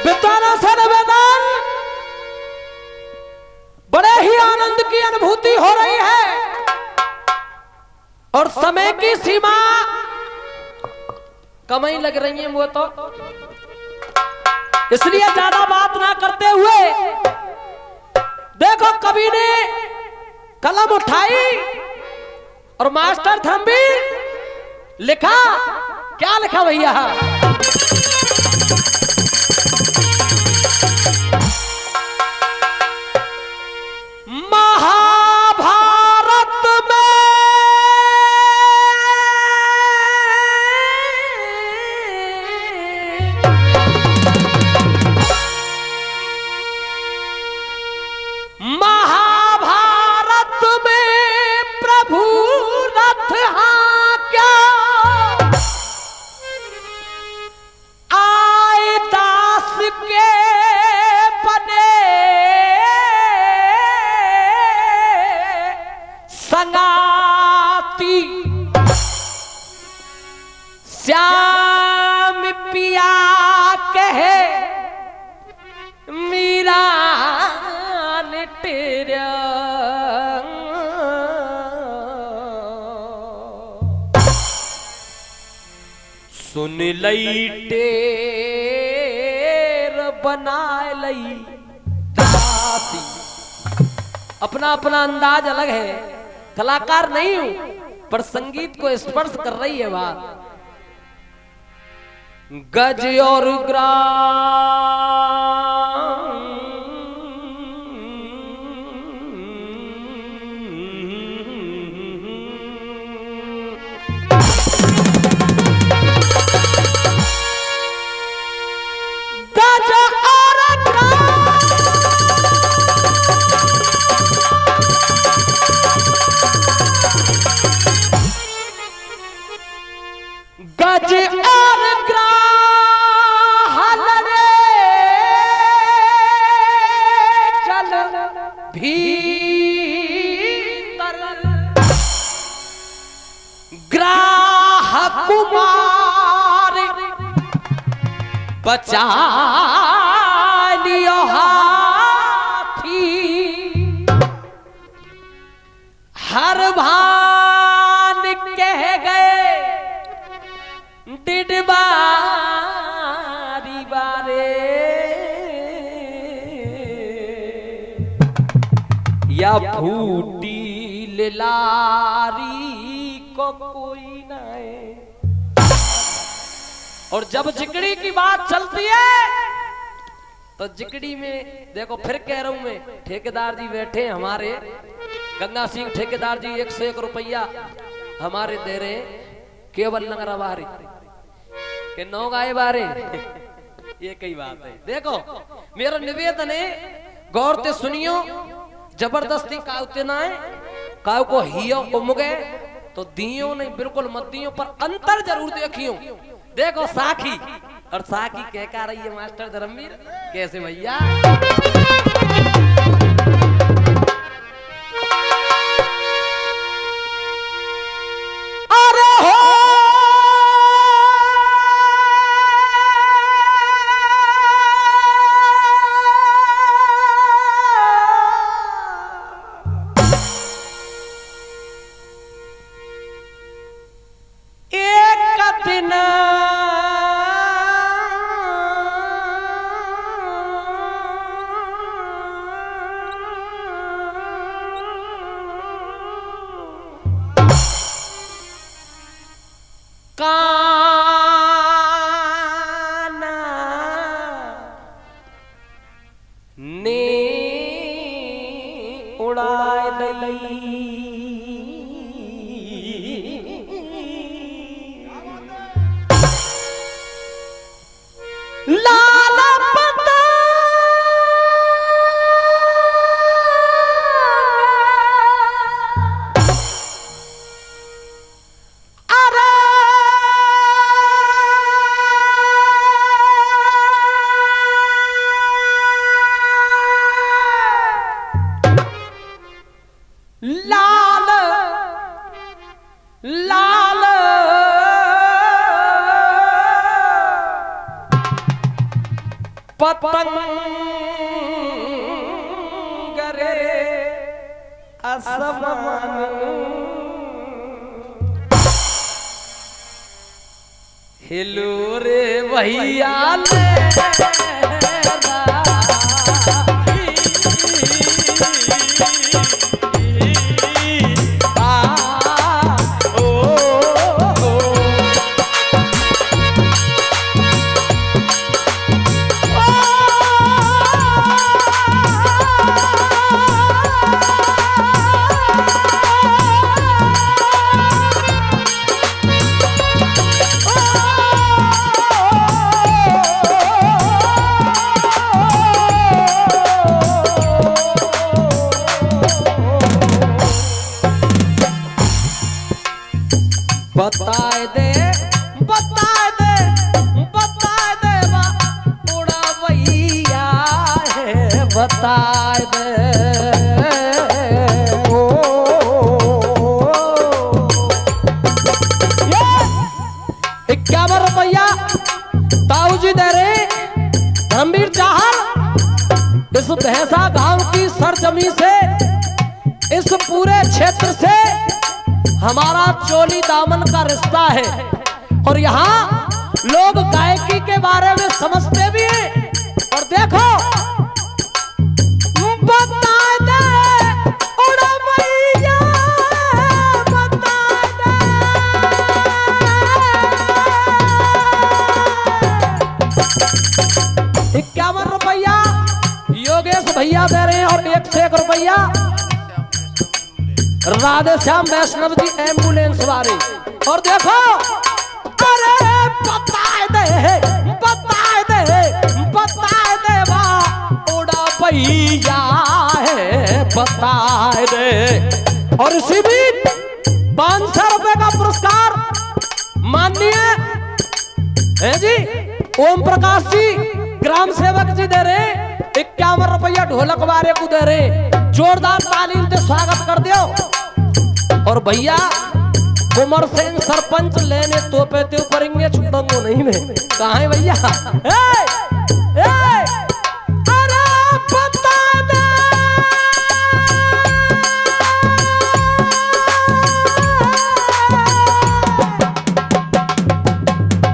विद्वानों से निवेदन, बड़े ही आनंद की अनुभूति हो रही है और समय की सीमा कम ही लग रही है वो तो, इसलिए ज्यादा बात ना करते हुए देखो कवि ने कलम उठाई और मास्टर धर्मवीर लिखा। क्या लिखा भैया? श्याम पिया कहे मीरा ने तेरा सुन लई टेर बना लई दासी। अपना अपना अंदाज अलग है, कलाकार नहीं हूं पर संगीत को स्पर्श कर रही है बात। गज और ग्राम गज और ग्राम गज और ग्राहल रे चल भीतर ग्राह कुमार बचा लियो हाथी। हर भान कह गए डिडबारी बारे या फूटी लारी को कोई नहीं। और जब जिकड़ी की बात चलती है तो जिकड़ी में देखो फिर कह रहा हूं मैं, ठेकेदार जी बैठे हमारे गंगा सिंह ठेकेदार जी 101 रुपया हमारे दे रहे केवल नगर बारी के 9 गाय बारे ये कई बात है। देखो मेरा निवेदन है गौर से सुनियो, जबरदस्ती कावते ना है, काव को हियो को मुगे तो दियो नहीं, बिल्कुल मत दियो, पर अंतर जरूर देखियो। देखो साखी और साखी कह का रही है मास्टर धर्मवीर कैसे भैया? अरे हो काना ने उड़ाए दई लाल पता लाल लाल पतंग रे आसमान हिलो रे भैया बताए दे बताए दे बताए दे उड़ा भैया है बताए दे ओ, ये 51 रुपया ताऊ जी दे रहे धर्मवीर चाहल इस भैंसा गांव की सरजमी से इस पूरे क्षेत्र से हमारा चोली दामन का रिश्ता है और यहाँ लोग गायकी के बारे में समझते भी हैं। और देखो बताए दे उड़ा भैया बताए दे 51 रुपया योगेश भैया दे रहे हैं और 101 रुपया राधे श्याम वैष्णव जी एम्बुलेंस वाले। और देखो अरे बताए दे बा उड़ा भैया है बताए दे। और इसी भी 500 रुपए का पुरस्कार माननीय है जी ओम प्रकाश जी ग्राम सेवक जी दे रहे 51 रुपया ढोलक वाले को दे रहे। जोरदार तालीम से स्वागत कर दियो। और भैया कुमार सेन सरपंच लेने तो पे ते करेंगे छुटंगो नहीं में कहाँ है भैया अरे बता दे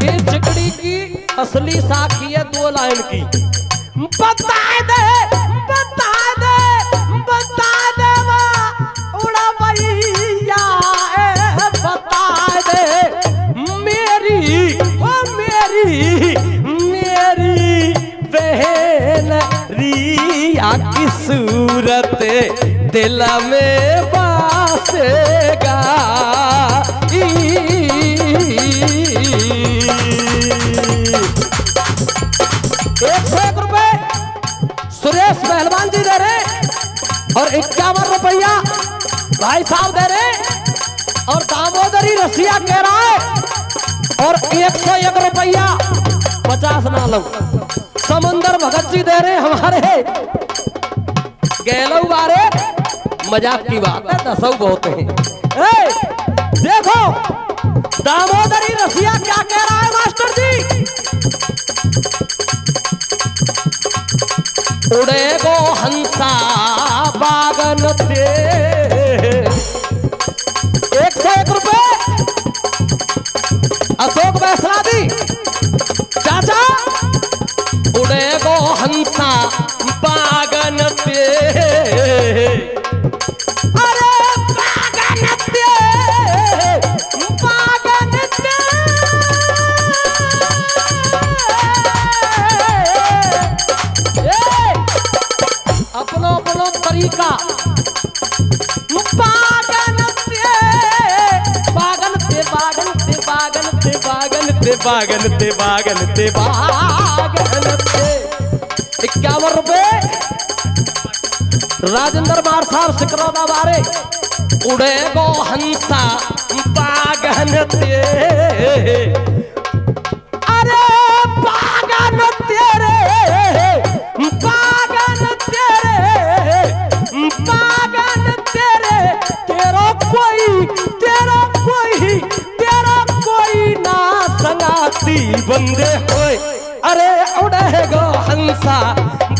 ये चिकड़ी की असली साखी है 2 लाइन की। बता दे उड़ा भैया बता दे मेरी बहन रिया की सूरत दिल में बसेगा। 101 रुपए सुरेश पहलवान जी दे रहे और 51 रुपया भाई साहब दे रहे और दामोदरी रसिया कह रहा है और 101 रुपया 50 ना लो समुंदर भगत जी दे रहे हमारे गैलऊ बारे मजाक की बात है 10 बहुत है। देखो दामोदरी रसिया क्या कह रहा है मास्टर जी उड़े गो हंसा बागन ते 101 रुपए अशोक वैष्णवी चाचा उड़े गो हंसा बागन ते अरे बागन ते अपनो अपनो तरीका बागन ते 51 रुपए राजेंद्र बार साहब सिकरौदा बारे उड़े गो हंसा बागन ते अरे बागन तेरे तेरा कोई ना संगाती बंदे होए अरे उड़े गो हंसा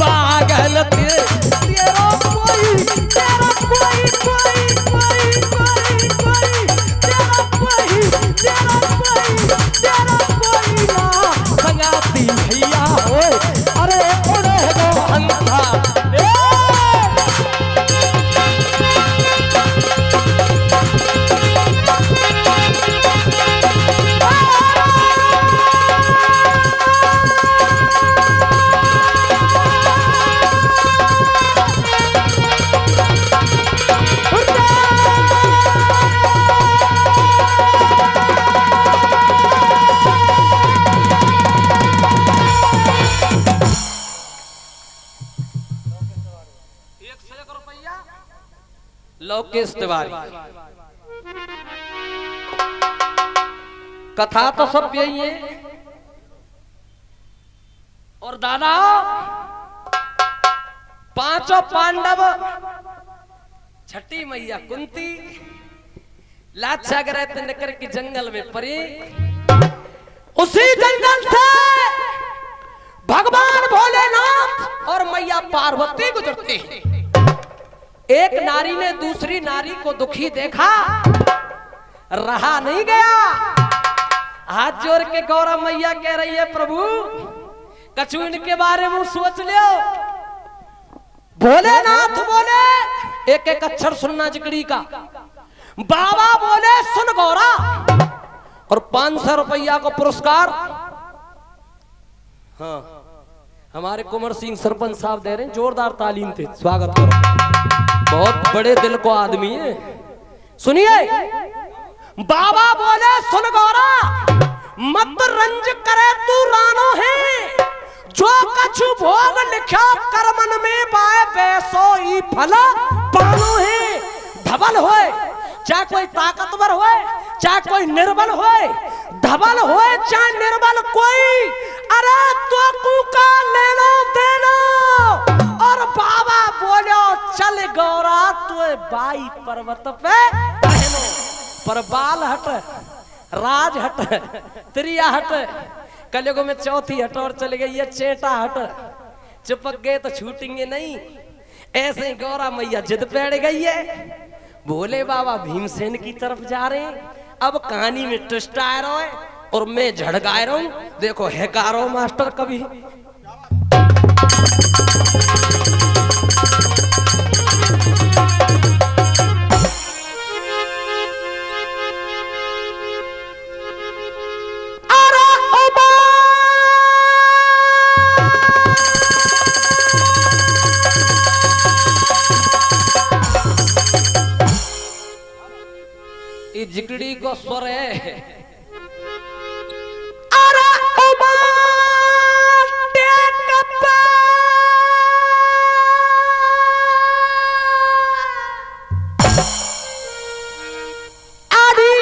बागन तेरा कोई तेरा कोई कोई कोई कोई कोई तेरा कोई तेरा कोई तेरा कोई ना संगाती भैया होए अरे उड़े गो हंसा लोकेश तिवारी। कथा तो सब यही है। और दादा पांचों पांडव छठी मैया कुंती लाचाग्रह निकर के जंगल में पड़ी। उसी जंगल से भगवान भोलेनाथ और मैया पार्वती गुजरते हैं। एक नारी ने दूसरी नारी को दुखी देखा, रहा नहीं गया, हाथ जोड़ के गौरा मैया कह रही है प्रभु कछु इनके बारे में सोच लियो। भोलेनाथ बोले एक एक अक्षर सुनना जिगड़ी का। बाबा बोले सुन गौरा और 500 रुपया को पुरस्कार। हाँ हमारे कुंवर सिंह सरपंच साहब दे रहे हैं, जोरदार तालीम थे, स्वागत करो। बहुत बड़े दिल को आदमी है। सुनिए बाबा बोले सुन गौरा मत रंज करे तू रानो है, जो कछु भोग लिखा कर्मन में पाए वैसो ही फल पानो है। धबल होए चाहे कोई ताकतवर होए चाहे कोई निर्बल होए, धबल होए चाहे निर्बल कोई, अरे तो कुका लेनो देनो। और बाबा बोलो चल गौरा तू बाई पर्वत पे रहनो, पर बाल हट राज हट त्रिया हट कलयुग में चौथी हट और चले गई ये चेटा हट। चिपक गए तो छूटेंगे नहीं। ऐसे ही गौरा मैया जिद पैड़ गई है। भोले बाबा भीमसेन की तरफ जा रहे हैं। अब कहानी में ट्विस्ट आ रहा है और मैं झड़काए रहा हूं। देखो है कारो मास्टर कभी जिगड़ी को स्वर है। अरे आड़ी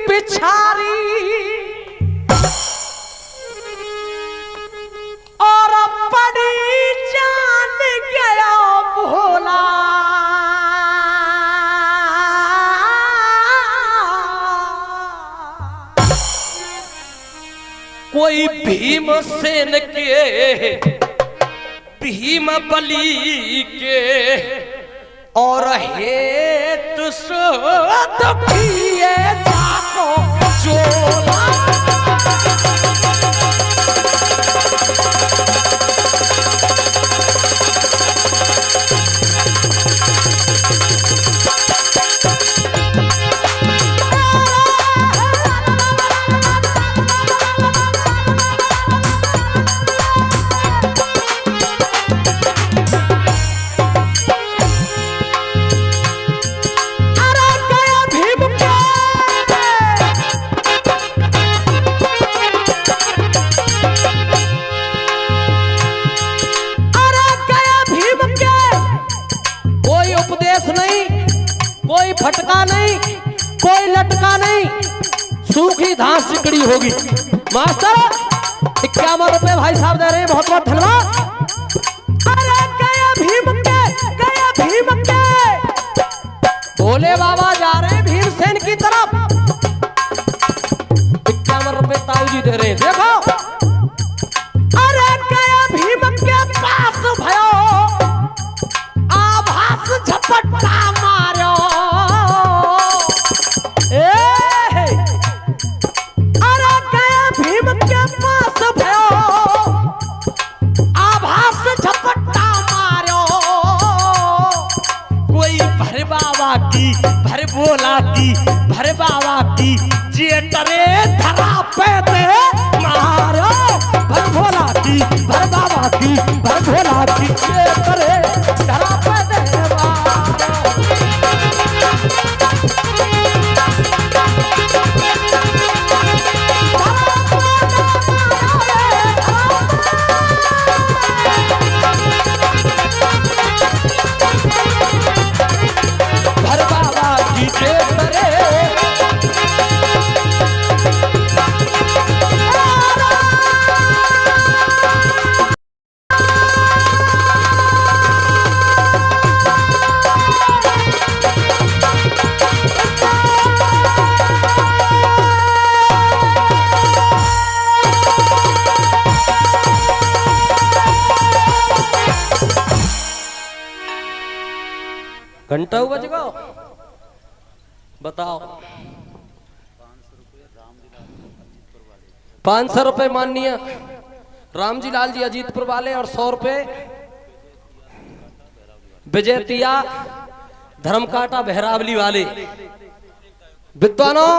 पिछारी और पड़ी जान गया भोला। कोई भीमसेन के भीम बलि के और हेत दुखिए जाको चोला। फटका नहीं कोई लटका नहीं, सूखी घास चिकड़ी होगी। मास्टर 51 रुपए भाई साहब दे रहे हैं, बहुत बहुत धन्यवाद। अरे गया भीम के भोले बाबा जा रहे हैं भीमसेन की तरफ। 51 रुपए ताऊ जी जी दे रहे हैं, देखो। अरे गया भीम के पास भयो आभास झपट्टा मारो। अरे गया भीम के पास भयो आभास झपट्टा मारो। कोई भर बाबा की भर बोला की भर बाबा की जेटरे धरा पे दे मारो। भर भोला की भर बाबा की भर भोला की जेटरे धरा पे दे मारो। भर बाबा की जेटरे घंटा बज गो, बताओ। 500 रुपए माननीय रामजी लाल जी अजीतपुर वाले और 100 रुपए विजयतिया धर्मकाटा बहरावली वाले। विद्वानों